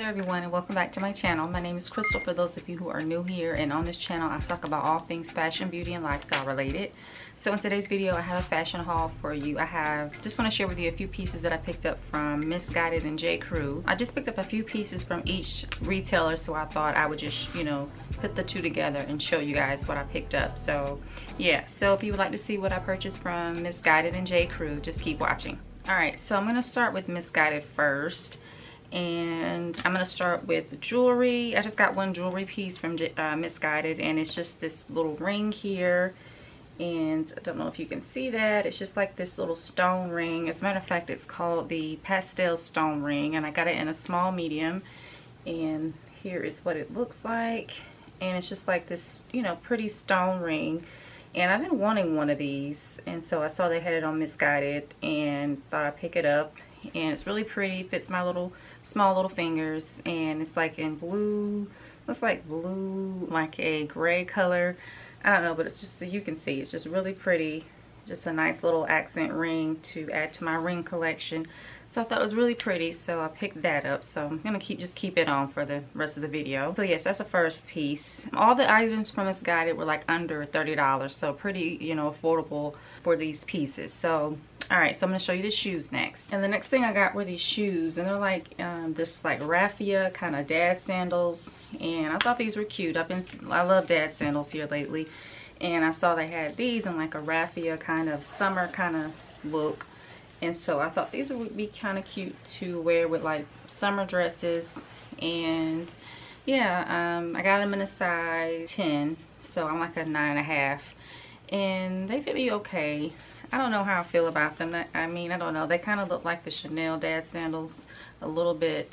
there everyone, and welcome back to my channel. My name is Crystal for those of you who are new here, and on this channel I talk about all things fashion, beauty, and lifestyle related. So in today's video I have a fashion haul for you. Just want to share with you a few pieces that I picked up from MISSGUIDED and J. Crew. I just picked up a few pieces from each retailer, so I thought I would just put the two together and show you guys what I picked up. So yeah, so if you would like to see what I purchased from MISSGUIDED and J. Crew, just keep watching. Alright, so I'm going to start with MISSGUIDED first. And I'm going to start with jewelry. I just got one jewelry piece from MISSGUIDED, and it's just this little ring here. And I don't know if you can see that. It's just like this little stone ring. As a matter of fact, it's called the Pastel stone ring, and I got it in a small medium. And here is what it looks like. And it's just like this, pretty stone ring. And I've been wanting one of these, and so I saw they had it on MISSGUIDED and thought I'd pick it up. And it's really pretty, fits my small little fingers, and it's like in blue, looks like blue, like a gray color. I don't know, but it's just, so you can see, it's just really pretty. Just a nice little accent ring to add to my ring collection. So I thought it was really pretty, so I picked that up. So I'm gonna just keep it on for the rest of the video. So yes, that's the first piece. All the items from MISSGUIDED were like under $30, so pretty, affordable for these pieces. So alright, so I'm gonna show you the shoes next. And the next thing I got were these shoes, and they're like this like raffia kind of dad sandals, and I thought these were cute. I love dad sandals here lately, and I saw they had these in like a raffia kind of summer kind of look. And so I thought these would be kind of cute to wear with like summer dresses. And yeah, I got them in a size 10, so I'm like a 9.5, and they fit me okay. I don't know how I feel about them. I don't know, they kind of look like the Chanel dad sandals a little bit,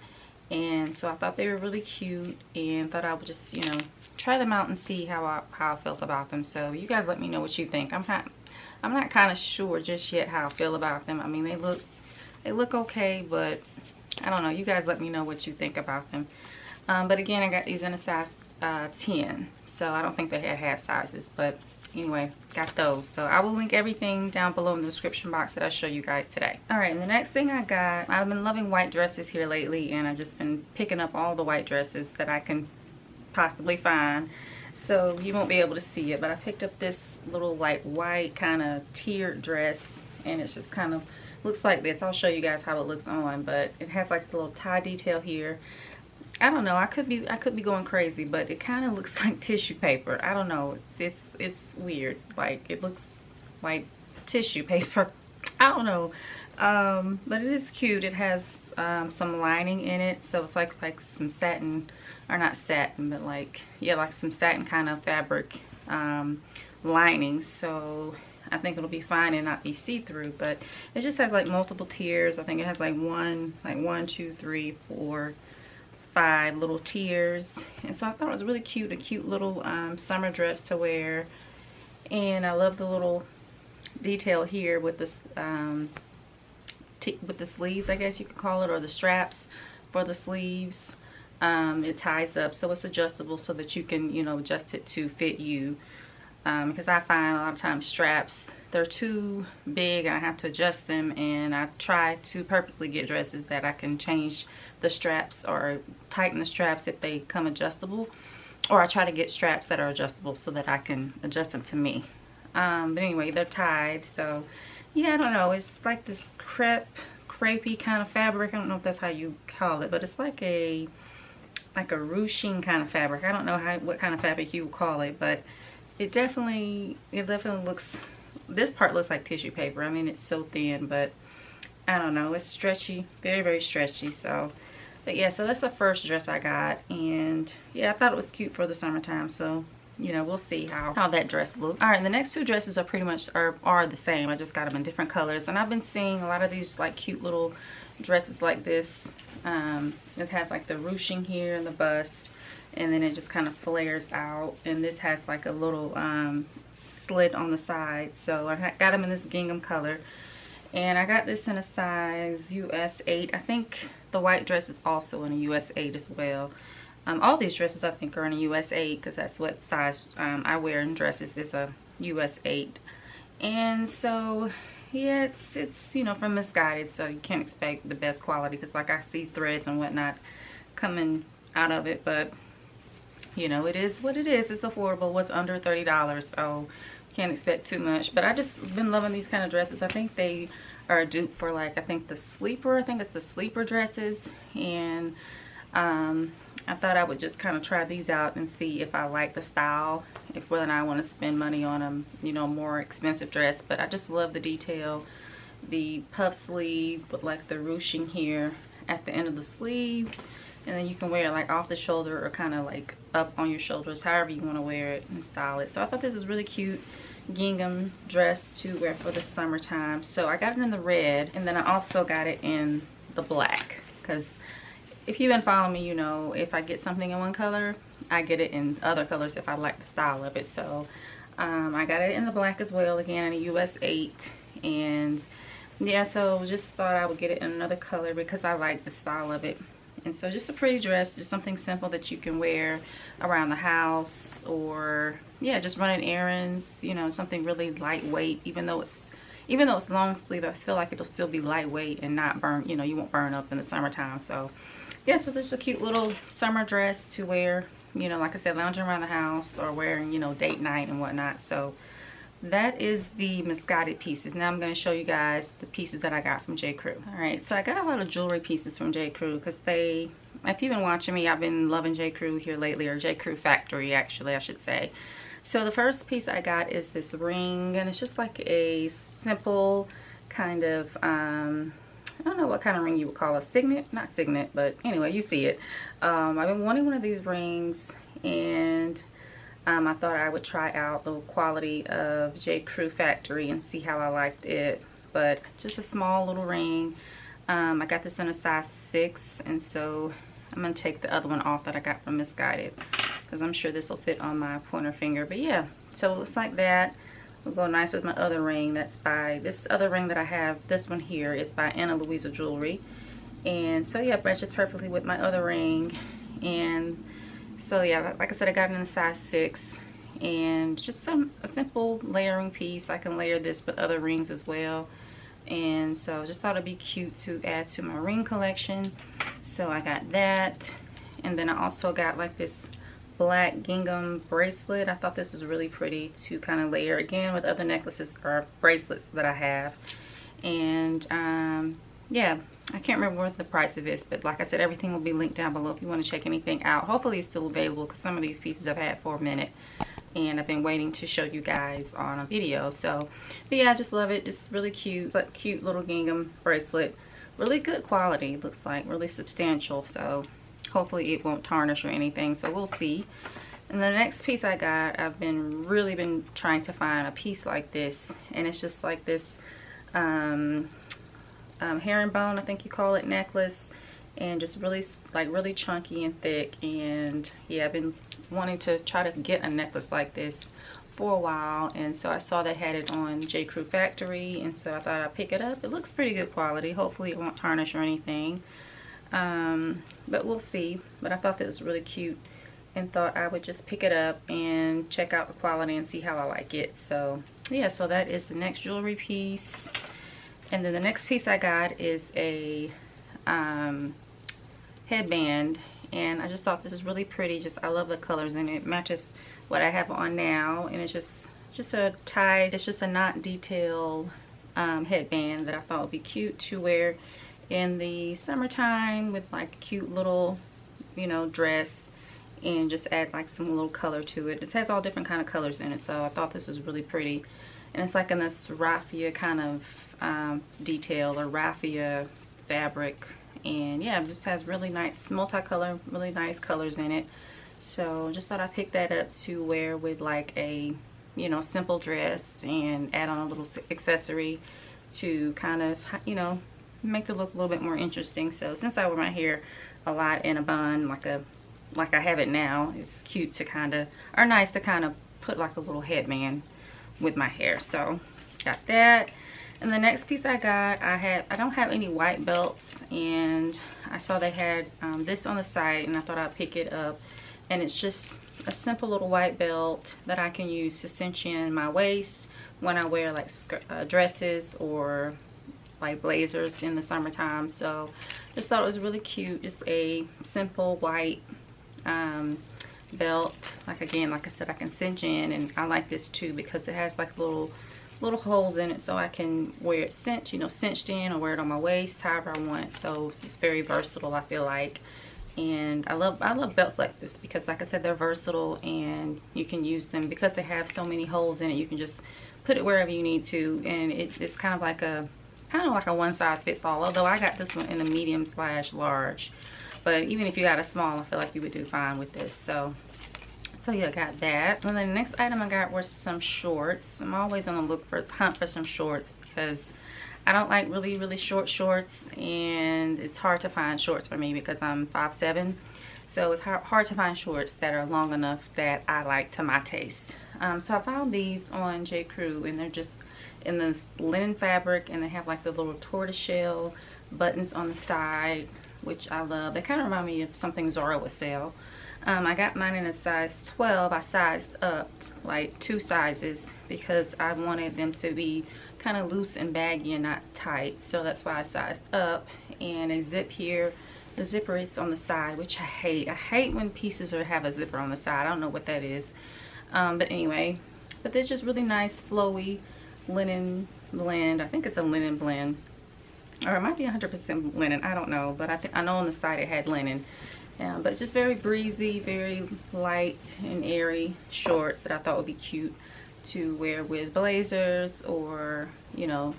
and so I thought they were really cute, and thought I would just try them out and see how I felt about them. So you guys let me know what you think. I'm not kind of sure just yet how I feel about them. I mean, they look okay, but I don't know. You guys let me know what you think about them. But again, I got these in a size 10, so I don't think they had half sizes. But anyway, got those. So I will link everything down below in the description box that I show you guys today. All right, and the next thing I got, I've been loving white dresses here lately, and I've just been picking up all the white dresses that I can possibly find. So you won't be able to see it, but I picked up this little like white kind of tiered dress, and it's just kind of looks like this. I'll show you guys how it looks on, but it has like the little tie detail here. I don't know, I could be going crazy, but it kind of looks like tissue paper. I don't know, it's weird. Like, it looks like tissue paper. I don't know, but it is cute. It has some lining in it, so it's like some satin, or not satin, but like, yeah, like some satin kind of fabric lining. So I think it'll be fine and not be see-through. But it just has like multiple tiers. I think it has like one, two, three, four, 5 little tiers. And so I thought it was really cute, a cute little summer dress to wear. And I love the little detail here with this with the sleeves, I guess you could call it, or the straps for the sleeves. It ties up, so it's adjustable so that you can adjust it to fit you, because I find a lot of times straps, they're too big and I have to adjust them, and I try to purposely get dresses that I can change the straps or tighten the straps if they come adjustable, or I try to get straps that are adjustable so that I can adjust them to me. But anyway, they're tied. So yeah, I don't know, it's like this crepey kind of fabric. I don't know if that's how you call it, but it's like a ruching kind of fabric. I don't know what kind of fabric you would call it, but it definitely looks, this part looks like tissue paper. I mean, it's so thin, but I don't know, it's stretchy, very, very stretchy. So, but yeah, so that's the first dress I got, and yeah, I thought it was cute for the summertime. So we'll see how that dress looks. All right, the next two dresses are pretty much are the same. I just got them in different colors, and I've been seeing a lot of these like cute little dresses like this. It has like the ruching here in the bust, and then it just kind of flares out, and this has like a little slit on the side. So I got them in this gingham color, and I got this in a size US 8. I think the white dress is also in a US 8 as well. All these dresses I think are in a US 8, because that's what size I wear in dresses, is a US 8. And so yeah, it's from MISSGUIDED, so you can't expect the best quality, because like I see threads and whatnot coming out of it, but you know, it is what it is. It's affordable. What's under $30, so can't expect too much. But I just been loving these kind of dresses. I think they are a dupe for, like, I think it's the sleeper dresses, and I thought I would just kind of try these out and see if I like the style, if whether or not I want to spend money on a, you know, more expensive dress. But I just love the detail, the puff sleeve with like the ruching here at the end of the sleeve, and then you can wear it like off the shoulder or kind of like up on your shoulders, however you want to wear it and style it. So I thought this was really cute gingham dress to wear for the summertime. So I got it in the red, and then I also got it in the black, because if you've been following me, you know, if I get something in one color, I get it in other colors if I like the style of it. So I got it in the black as well, again in a US 8. And yeah, so just thought I would get it in another color because I like the style of it. And so just a pretty dress, just something simple that you can wear around the house, or yeah, just running errands, you know, something really lightweight. Even though it's long sleeve, I feel like it'll still be lightweight and not burn, you know, you won't burn up in the summertime. So yeah, so this is a cute little summer dress to wear, you know, like I said, lounging around the house or wearing, you know, date night and whatnot. So that is the Misguided pieces. Now I'm going to show you guys the pieces that I got from J. Crew. All right, so I got a lot of jewelry pieces from J. Crew because if you've been watching me, I've been loving J. Crew here lately, or J. Crew Factory actually, I should say. So the first piece I got is this ring, and it's just like a simple kind of I don't know what kind of ring you would call a signet, not signet, but anyway, you see it. I've been wanting one of these rings, and I thought I would try out the quality of J. Crew Factory and see how I liked it. But just a small little ring. I got this in a size 6, and so I'm going to take the other one off that I got from Misguided, because I'm sure this will fit on my pointer finger. But yeah, so it looks like that. Will go nice with my other ring. That's by this other ring that I have. This one here is by Anna Louisa Jewelry, and so yeah, matches perfectly with my other ring. And so yeah, like I said, I got it in a size 6, and just a simple layering piece. I can layer this with other rings as well, and so just thought it'd be cute to add to my ring collection. So I got that, and then I also got like this black gingham bracelet. I thought this was really pretty to kind of layer again with other necklaces or bracelets that I have. And yeah, I can't remember what the price of this, but like I said, everything will be linked down below if you want to check anything out. Hopefully it's still available, because some of these pieces I've had for a minute and I've been waiting to show you guys on a video. So but yeah, I just love it. It's really cute. It's like a cute little gingham bracelet, really good quality, looks like really substantial. So hopefully it won't tarnish or anything, so we'll see. And the next piece I got, I've really been trying to find a piece like this, and it's just like this herringbone, I think you call it, necklace, and just really chunky and thick. And yeah, I've been wanting to try to get a necklace like this for a while, and so I saw they had it on J. Crew Factory, and so I thought I'd pick it up. It looks pretty good quality. Hopefully it won't tarnish or anything. But we'll see. But I thought that was really cute and thought I would just pick it up and check out the quality and see how I like it. So yeah, so that is the next jewelry piece. And then the next piece I got is a headband, and I just thought this is really pretty. I love the colors in it. It matches what I have on now, and it's just a tied, it's just a knot detail headband that I thought would be cute to wear in the summertime with like a cute little, you know, dress, and just add like some little color to it. It has all different kind of colors in it, so I thought this was really pretty. And it's like in this raffia kind of detail, or raffia fabric, and yeah, it just has really nice multicolor, really nice colors in it. So just thought I'd pick that up to wear with like a, you know, simple dress, and add on a little accessory to kind of, you know, make the look a little bit more interesting. So since I wear my hair a lot in a bun, like I have it now, it's cute to kind of, or nice to kind of put like a little headband with my hair. So got that. And the next piece I got, I don't have any white belts, and I saw they had this on the site, and I thought I'd pick it up. And it's just a simple little white belt that I can use to cinch in my waist when I wear like dresses, or like blazers in the summertime. So just thought it was really cute. Just a simple white belt. Like again, like I said, I can cinch in, and I like this too because it has like little holes in it, so I can wear it cinched, you know, cinched in, or wear it on my waist, however I want. So it's very versatile, I feel like. And I love belts like this because, like I said, they're versatile and you can use them because they have so many holes in it. You can just put it wherever you need to, and it's kind of like a one size fits all. Although I got this one in a medium/large, but even if you got a small, I feel like you would do fine with this. So yeah, I got that. And then the next item I got was some shorts. I'm always on the hunt for some shorts because I don't like really short shorts, and it's hard to find shorts for me because I'm 5'7", so it's hard to find shorts that are long enough that I like to my taste. So I found these on J. Crew, and they're just in this linen fabric, and they have like the little tortoiseshell buttons on the side, which I love. They kind of remind me of something Zara would sell. I got mine in a size 12. I sized up like 2 sizes because I wanted them to be kind of loose and baggy and not tight, so that's why I sized up. And a zip here, the zipper is on the side, which I hate when pieces have a zipper on the side. I don't know what that is, but anyway, but they're just really nice flowy linen blend. I think it's a linen blend, or it might be 100% linen, I don't know, but I know on the side it had linen. But just very breezy, very light and airy shorts that I thought would be cute to wear with blazers, or, you know,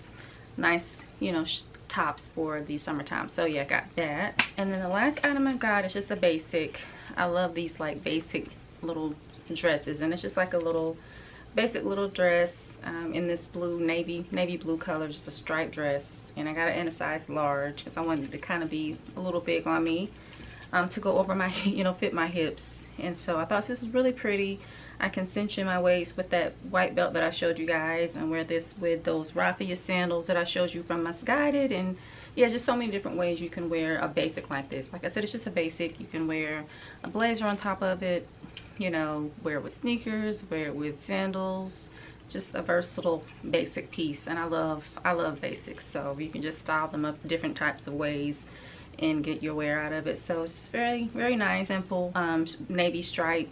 nice, you know, tops for the summertime. So yeah, I got that. And then the last item I got is just a basic. I love these like basic little dresses, and it's just like a little basic little dress in this blue navy blue color, just a striped dress. And I got it in a size large because I wanted it to kind of be a little big on me, to go over my, you know, fit my hips. And so I thought this was really pretty. I can cinch in my waist with that white belt that I showed you guys, and wear this with those raffia sandals that I showed you from MISSGUIDED. And yeah, just so many different ways you can wear a basic like this. Like I said, it's just a basic. You can wear a blazer on top of it, you know, wear it with sneakers, wear it with sandals. Just a versatile basic piece, and I love basics. So you can just style them up different types of ways and get your wear out of it. So it's very nice, simple navy stripe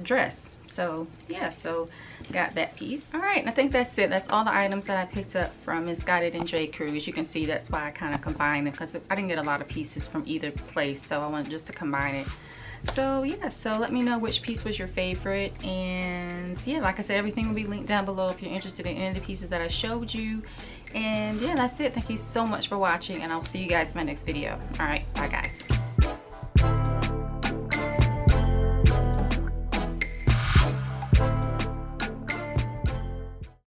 dress. So yeah, so got that piece. All right, and I think that's it. That's all the items that I picked up from MISSGUIDED and J. Crew. As you can see, that's why I kind of combined them, because I didn't get a lot of pieces from either place, so I wanted just to combine it. So yeah, so let me know which piece was your favorite. And yeah, like I said, everything will be linked down below if you're interested in any of the pieces that I showed you. And yeah, that's it. Thank you so much for watching, and I'll see you guys in my next video. All right, bye guys.